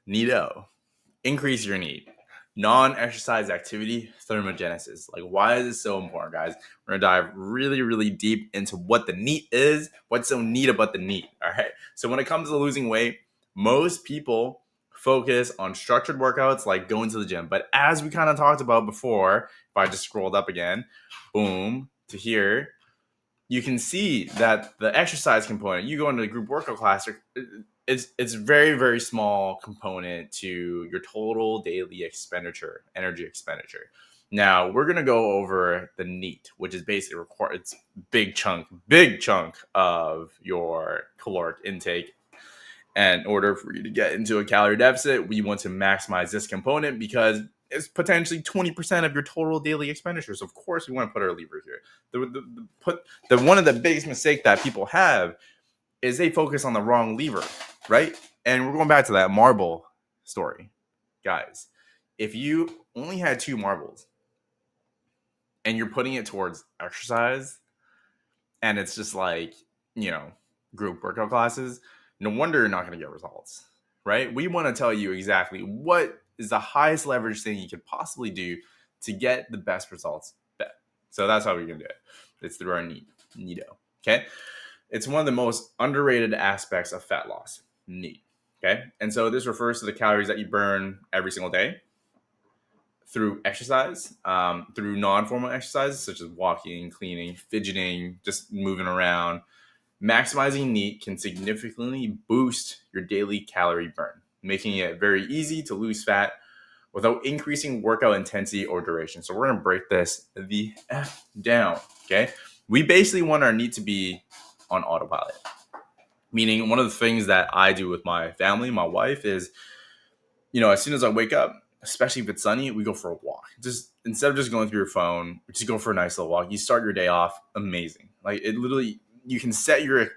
Neato. Increase your NEAT. Non-exercise activity thermogenesis. Like, why is this so important, guys? We're gonna dive really, really deep into what the NEAT is, what's so neat about the NEAT. All right. So when it comes to losing weight, most people focus on structured workouts like going to the gym. But as we kind of talked about before, if I just scrolled up again, boom, to here, you can see that the exercise component, you go into the group workout class, it's very, very small component to your total daily expenditure, energy expenditure. Now we're gonna go over the NEAT, which is basically it's big chunk of your caloric intake. And in order for you to get into a calorie deficit, we want to maximize this component because it's potentially 20% of your total daily expenditures. Of course, we want to put our lever here. The one of the biggest mistakes that people have is they focus on the wrong lever, right? And we're going back to that marble story, guys. If you only had 2 marbles and you're putting it towards exercise, and it's just like, group workout classes, no wonder you're not going to get results, right? We want to tell you exactly what is the highest leverage thing you could possibly do to get the best results. So that's how we're going to do it. It's through our NEATO. Okay. It's one of the most underrated aspects of fat loss, NEAT. Okay. And so this refers to the calories that you burn every single day through exercise, through non-formal exercises such as walking, cleaning, fidgeting, just moving around. Maximizing NEAT can significantly boost your daily calorie burn, making it very easy to lose fat without increasing workout intensity or duration. So we're going to break this the F down, okay? We basically want our NEAT to be on autopilot, meaning one of the things that I do with my family, my wife, is, as soon as I wake up, especially if it's sunny, we go for a walk. Just instead of just going through your phone, just go for a nice little walk. You start your day off amazing. Like, it literally, you can set your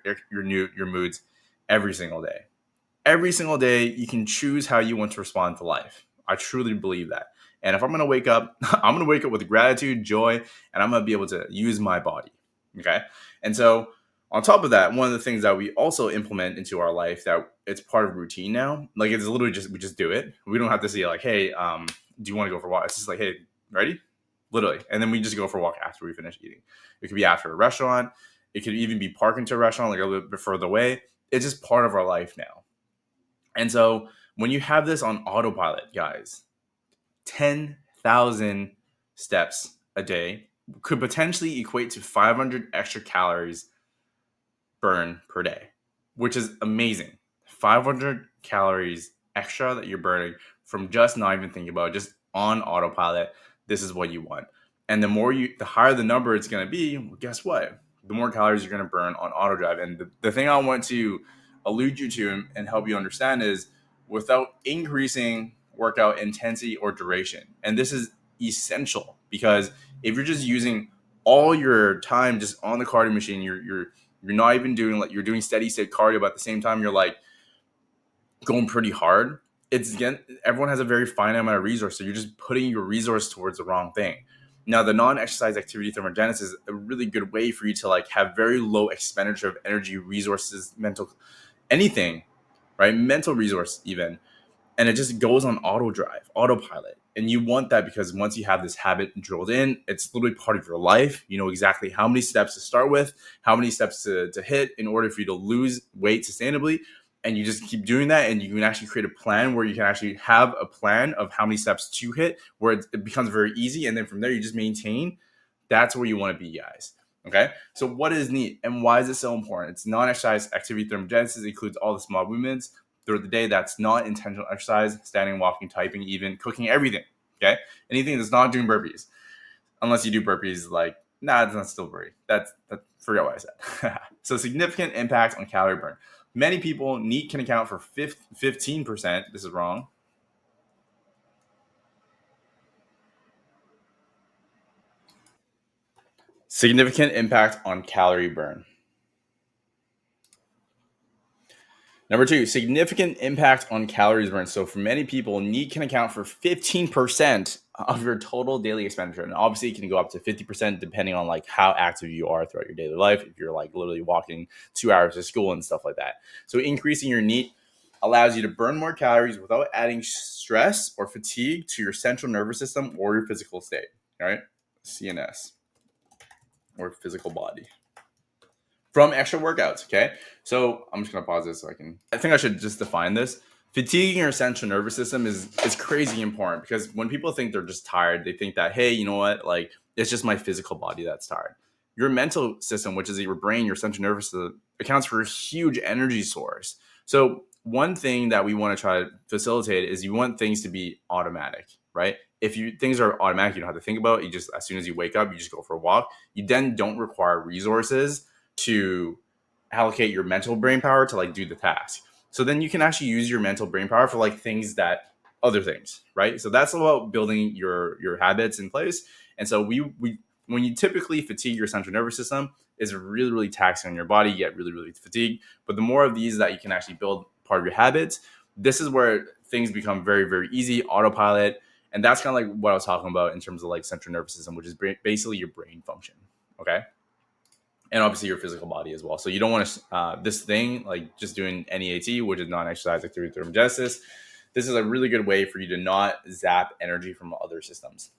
moods every single day. Every single day, you can choose how you want to respond to life. I truly believe that. And if I'm going to wake up, I'm going to wake up with gratitude, joy, and I'm going to be able to use my body. Okay. And so on top of that, one of the things that we also implement into our life that it's part of routine now, like it's literally we just do it. We don't have to say like, hey, do you want to go for a walk? It's just like, hey, ready? Literally. And then we just go for a walk after we finish eating. It could be after a restaurant. It could even be parking to a restaurant like a little bit further away. It's just part of our life now. And so when you have this on autopilot, guys, 10,000 steps a day could potentially equate to 500 extra calories burn per day, which is amazing. 500 calories extra that you're burning from just not even thinking about it, just on autopilot. This is what you want. And the higher the number it's going to be, well, guess what? The more calories you're going to burn on auto drive. And the thing I want to allude you to and help you understand is without increasing workout intensity or duration. And this is essential because if you're just using all your time just on the cardio machine, you're not even doing like you're doing steady state cardio, but at the same time you're like going pretty hard. It's again, everyone has a very finite amount of resource, so you're just putting your resource towards the wrong thing. Now, the non-exercise activity thermogenesis is a really good way for you to like have very low expenditure of energy, resources, mental, anything, right? Mental resource even. And it just goes on autopilot. And you want that because once you have this habit drilled in, it's literally part of your life. You know exactly how many steps to start with, how many steps to hit in order for you to lose weight sustainably. And you just keep doing that. And you can actually create a plan where you can actually have a plan of how many steps to hit, where it becomes very easy. And then from there, you just maintain. That's where you want to be, guys. Okay. So what is NEAT and why is it so important? It's non-exercise activity thermogenesis. It includes all the small movements throughout the day that's not intentional exercise, standing, walking, typing, even cooking, everything. Okay. Anything that's not doing burpees. Unless you do burpees, like, nah, it's not still burpee. That's forget what I said. So significant impact on calorie burn. Many people, NEAT can account for 15%. This is wrong. Significant impact on calorie burn. Number 2, significant impact on calories burned. So for many people, NEAT can account for 15% of your total daily expenditure. And obviously it can go up to 50% depending on like how active you are throughout your daily life. If you're like literally walking 2 hours to school and stuff like that. So increasing your NEAT allows you to burn more calories without adding stress or fatigue to your central nervous system or your physical state. All right, CNS or physical body from extra workouts. Okay, so I'm just gonna pause this so I think I should just define this. Fatiguing your central nervous system is crazy important because when people think they're just tired, they think that, hey, you know what, like it's just my physical body that's tired. Your mental system, which is your brain, your central nervous system, accounts for a huge energy source. So one thing that we want to try to facilitate is you want things to be automatic, right? If you things are automatic, you don't have to think about it. You just, as soon as you wake up, you just go for a walk. You then don't require resources to allocate your mental brain power to like do the task. So then you can actually use your mental brain power for like things that other things, right? So that's about building your habits in place. And so we when you typically fatigue your central nervous system, is really really taxing on your body. You get really really fatigued. But the more of these that you can actually build part of your habits, this is where things become very very easy, autopilot. And that's kind of like what I was talking about in terms of like central nervous system, which is basically your brain function. Okay, and obviously your physical body as well. So you don't want to this thing like just doing NEAT, which is non-exercise activity thermogenesis. This is a really good way for you to not zap energy from other systems.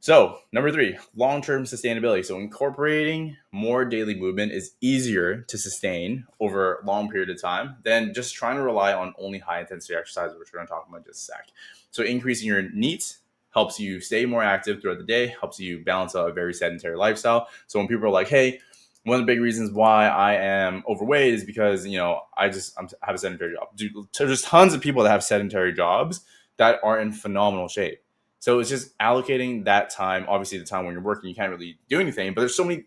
So number 3, long-term sustainability. So incorporating more daily movement is easier to sustain over a long period of time than just trying to rely on only high intensity exercise, which we're going to talk about in just a sec. So increasing your NEAT helps you stay more active throughout the day, helps you balance out a very sedentary lifestyle. So when people are like, hey, one of the big reasons why I am overweight is because, I have a sedentary job. Dude, so there's tons of people that have sedentary jobs that are in phenomenal shape. So it's just allocating that time. Obviously, the time when you're working, you can't really do anything. But there's so many.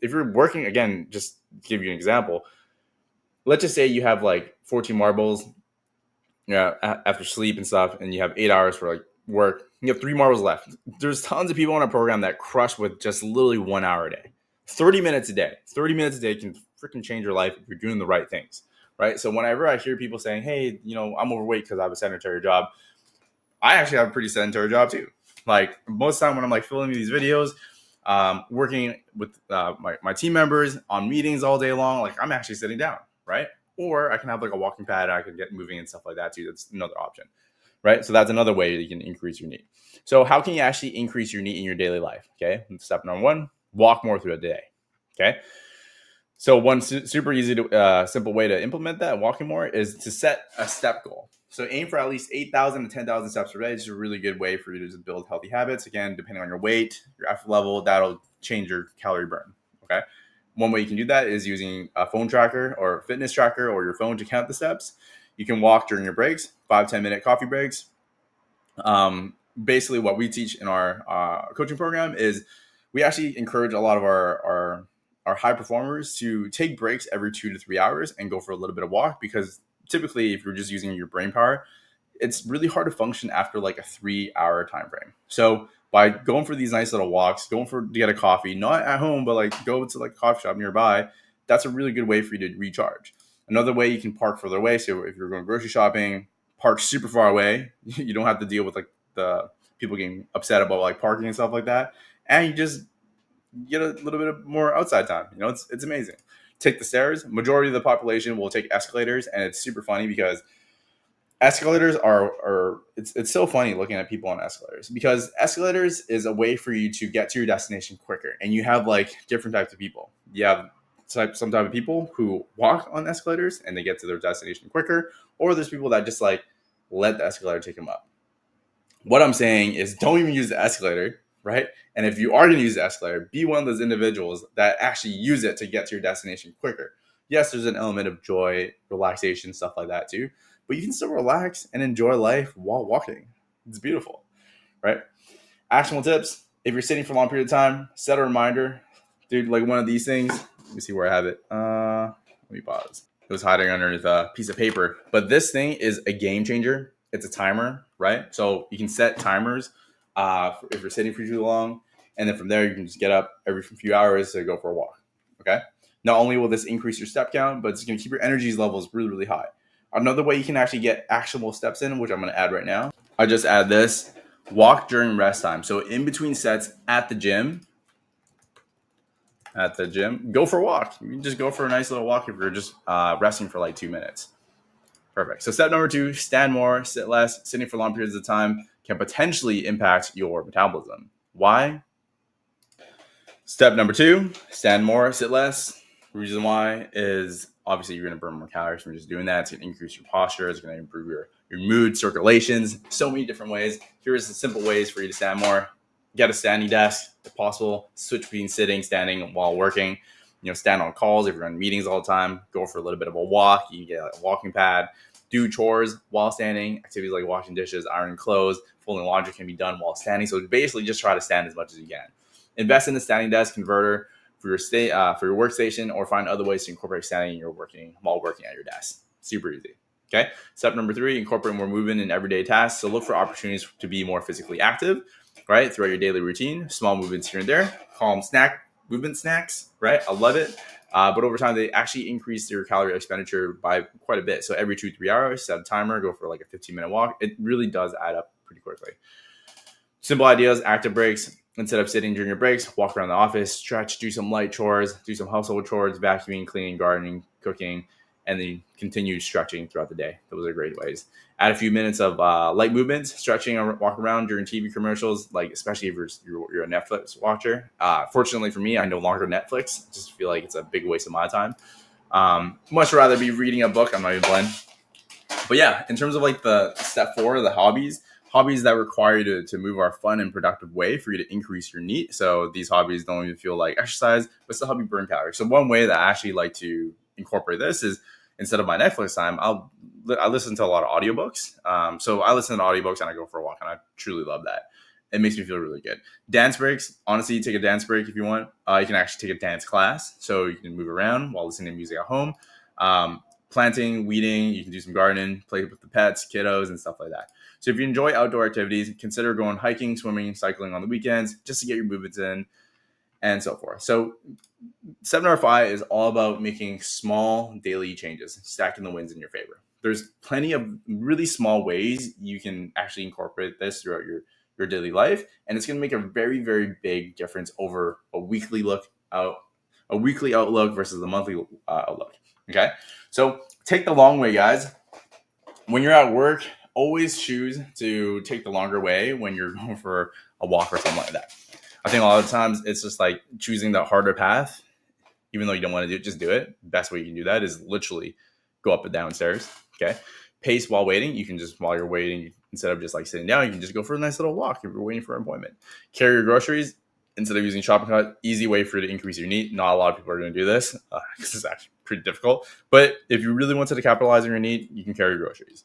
If you're working, again, just to give you an example, let's just say you have like 14 marbles, after sleep and stuff, and you have 8 hours for like work. You have 3 marbles left. There's tons of people on a program that crush with just literally 1 hour a day, 30 minutes a day. 30 minutes a day can freaking change your life if you're doing the right things, right? So whenever I hear people saying, "Hey, I'm overweight because I have a sedentary job," I actually have a pretty sedentary job too. Like most of the time when I'm like filming these videos, working with my team members on meetings all day long, like I'm actually sitting down, right? Or I can have like a walking pad and I can get moving and stuff like that too. That's another option, right? So that's another way that you can increase your NEAT. So how can you actually increase your NEAT in your daily life? Okay, step number 1, walk more through the day. Okay, so one super easy to simple way to implement that walking more is to set a step goal. So aim for at least 8,000 to 10,000 steps per day. It's a really good way for you to just build healthy habits. Again, depending on your weight, your effort level, that'll change your calorie burn. Okay. One way you can do that is using a phone tracker or fitness tracker or your phone to count the steps. You can walk during your breaks, 5-10 minute coffee breaks. Basically, what we teach in our coaching program is we actually encourage a lot of our high performers to take breaks every 2 to 3 hours and go for a little bit of walk, because typically if you're just using your brain power, it's really hard to function after like a 3 hour time frame. So by going for these nice little walks, going to get a coffee, not at home, but like go to like a coffee shop nearby, that's a really good way for you to recharge. Another way, you can park further away. So if you're going grocery shopping, park super far away. You don't have to deal with like the people getting upset about like parking and stuff like that. And you just get a little bit of more outside time. It's amazing. Take the stairs. Majority of the population will take escalators, and it's super funny because escalators are it's so funny looking at people on escalators, because escalators is a way for you to get to your destination quicker. And you have like different types of people. You have some type of people who walk on escalators and they get to their destination quicker, or there's people that just like let the escalator take them up. What I'm saying is don't even use the escalator, right? And if you are going to use the escalator, be one of those individuals that actually use it to get to your destination quicker. Yes, there's an element of joy, relaxation, stuff like that too, but you can still relax and enjoy life while walking. It's beautiful, right? Actionable tips. If you're sitting for a long period of time, set a reminder. Dude, like one of these things. Let me see where I have it. Let me pause. It was hiding underneath a piece of paper. But this thing is a game changer. It's a timer, right? So you can set timers if you're sitting for too long. And then from there, you can just get up every few hours to go for a walk, okay? Not only will this increase your step count, but it's going to keep your energy levels really, really high. Another way you can actually get actionable steps in, which I'm going to add right now. I just add this. Walk during rest time. So in between sets at the gym, go for a walk. You can just go for a nice little walk if you're just resting for like 2 minutes. Perfect. So step number 2, stand more, sit less. Sitting for long periods of time can potentially impact your metabolism. Why? Step number 2, stand more, sit less. Reason why is obviously you're going to burn more calories from just doing that. It's going to increase your posture. It's going to improve your mood, circulations, so many different ways. Here's the simple ways for you to stand more. Get a standing desk if possible. Switch between sitting, standing while working. Stand on calls if you're in meetings all the time. Go for a little bit of a walk. You can get a walking pad. Do chores while standing. Activities like washing dishes, ironing clothes, folding laundry can be done while standing. So basically just try to stand as much as you can. Invest in the standing desk converter for your workstation, or find other ways to incorporate standing while working at your desk. Super easy. Okay. Step number 3, incorporate more movement in everyday tasks. So look for opportunities to be more physically active, right? Throughout your daily routine, small movements here and there. Call them movement snacks, right? I love it. But over time, they actually increase your calorie expenditure by quite a bit. So every 2-3 hours, set a timer, go for like a 15-minute walk. It really does add up pretty quickly. Simple ideas, active breaks. Instead of sitting during your breaks, walk around the office, stretch, do some light chores, do some household chores, vacuuming, cleaning, gardening, cooking, and then continue stretching throughout the day. Those are great ways. Add a few minutes of light movements, stretching, or walk around during TV commercials, like especially if you're a Netflix watcher. Fortunately for me, I no longer Netflix. I just feel like it's a big waste of my time. Much rather be reading a book. I'm not even blind. But yeah, in terms of like the step 4, the hobbies that require you to move are fun and productive way for you to increase your NEAT. So these hobbies don't even feel like exercise, but still help you burn calories. So one way that I actually like to incorporate this is, instead of my Netflix time, I listen to a lot of audiobooks. So I listen to audiobooks and I go for a walk, and I truly love that. It makes me feel really good. Dance breaks. Honestly, you take a dance break if you want. You can actually take a dance class, so you can move around while listening to music at home. Planting, weeding, you can do some gardening, play with the pets, kiddos, and stuff like that. So if you enjoy outdoor activities, consider going hiking, swimming, cycling on the weekends just to get your movements in, and so forth. So step number 5 is all about making small daily changes, stacking the wins in your favor. There's plenty of really small ways you can actually incorporate this throughout your daily life, and it's going to make a very, very big difference over a weekly outlook versus a monthly outlook. Okay, so take the long way, guys. When you're at work, always choose to take the longer way when you're going for a walk or something like that. I think a lot of times it's just like choosing the harder path, even though you don't want to do it, just do it. Best way you can do that is literally go up and down stairs. Okay. Pace while waiting. You can just, while you're waiting, instead of just like sitting down, you can just go for a nice little walk if you're waiting for an appointment. Carry your groceries instead of using shopping cart. Easy way for you to increase your NEAT. Not a lot of people are going to do this because it's actually pretty difficult. But if you really wanted to capitalize on your NEAT, you can carry your groceries.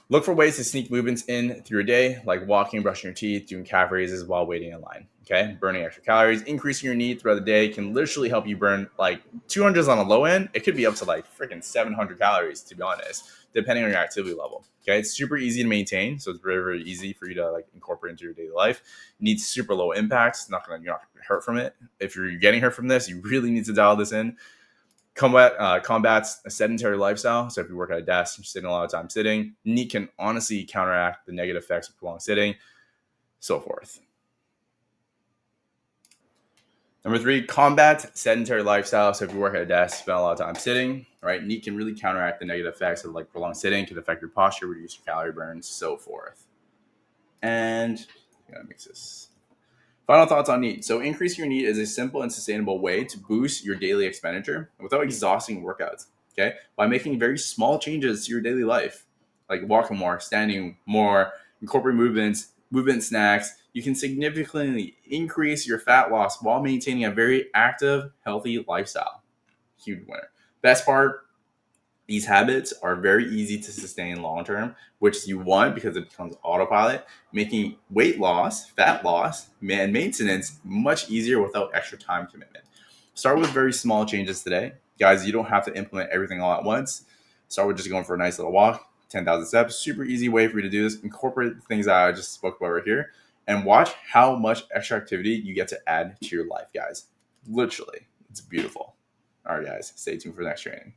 Look for ways to sneak movements in through your day, like walking, brushing your teeth, doing calf raises while waiting in line. Okay, burning extra calories, increasing your NEAT throughout the day can literally help you burn like 200s on the low end. It could be up to like freaking 700 calories, to be honest, depending on your activity level. Okay, it's super easy to maintain, so it's very, very easy for you to like incorporate into your daily life. Needs super low impacts. You're not gonna hurt from it. If you're getting hurt from this, you really need to dial this in. Combats a sedentary lifestyle. So if you work at a desk, you're sitting a lot of time sitting, NEAT can honestly counteract the negative effects of prolonged sitting, so forth. Number 3, combat sedentary lifestyle. So if you work at a desk, spend a lot of time sitting, right? NEAT can really counteract the negative effects of like prolonged sitting, can affect your posture, reduce your calorie burn, so forth. And I'm gonna mix this. Final thoughts on NEAT. So increasing your NEAT is a simple and sustainable way to boost your daily expenditure without exhausting workouts. Okay, by making very small changes to your daily life, like walking more, standing more, incorporate movement snacks, you can significantly increase your fat loss while maintaining a very active, healthy lifestyle. Huge winner. Best part, these habits are very easy to sustain long term, which you want because it becomes autopilot, making weight loss, fat loss, and maintenance much easier without extra time commitment. Start with very small changes today. Guys, you don't have to implement everything all at once. Start with just going for a nice little walk, 10,000 steps. Super easy way for you to do this. Incorporate the things that I just spoke about right here and watch how much extra activity you get to add to your life, guys. Literally, it's beautiful. All right, guys, stay tuned for the next training.